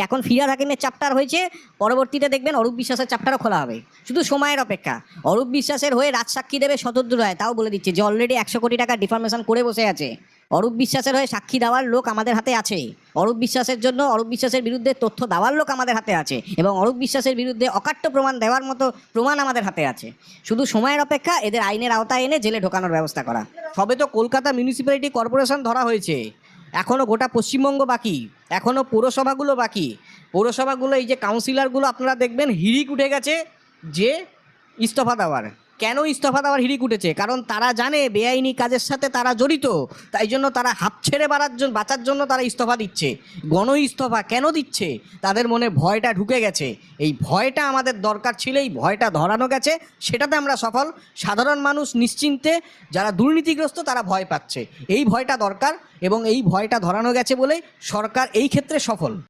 এখন ফিরাদ হাকিমের চ্যাপ্টার হয়েছে, পরবর্তীতে দেখবেন অরূপ বিশ্বাসের চ্যাপ্টারও খোলা হবে, শুধু সময়ের অপেক্ষা। অরূপ বিশ্বাসের হয়ে রাজসাক্ষী দেবে শতদ্রু রায়, তাও বলে দিচ্ছে যে অলরেডি 100 কোটি টাকা ডিফরমেশন করে বসে আছে। অরূপ বিশ্বাসের হয়ে সাক্ষী দেওয়ার লোক আমাদের হাতে আছে, অরূপ বিশ্বাসের জন্য অরূপ বিশ্বাসের বিরুদ্ধে তথ্য দেওয়ার লোক আমাদের হাতে আছে, এবং অরূপ বিশ্বাসের বিরুদ্ধে অকাট্য প্রমাণ দেওয়ার মতো প্রমাণ আমাদের হাতে আছে। শুধু সময়ের অপেক্ষা এদের আইনের আওতায় এনে জেলে ঢোকানোর ব্যবস্থা করা। সবে তো কলকাতা মিউনিসিপ্যালিটি কর্পোরেশন ধরা হয়েছে, এখনও গোটা পশ্চিমবঙ্গ বাকি, এখনও পৌরসভাগুলো বাকি। পৌরসভাগুলো এই যে কাউন্সিলরগুলো আপনারা দেখবেন হিড়িক উঠে গেছে যে ইস্তফা দেওয়ার। কেন ইস্তফা দেওয়ার হিড়িক উঠেছে? কারণ তারা জানে বেআইনি কাজের সাথে তারা জড়িত, তাই জন্য তারা হাঁপ ছেড়ে বাঁচার জন্য তারা ইস্তফা দিচ্ছে। গণ ইস্তফা কেন দিচ্ছে? তাদের মনে ভয়টা ঢুকে গেছে। এই ভয়টা আমাদের দরকার ছিল, এই ভয়টা ধরানো গেছে, সেটাতে আমরা সফল। সাধারণ মানুষ নিশ্চিন্তে, যারা দুর্নীতিগ্রস্ত তারা ভয় পাচ্ছে, এই ভয়টা দরকার, এবং এই ভয়টা ধরানো গেছে বলেই সরকার এই ক্ষেত্রে সফল।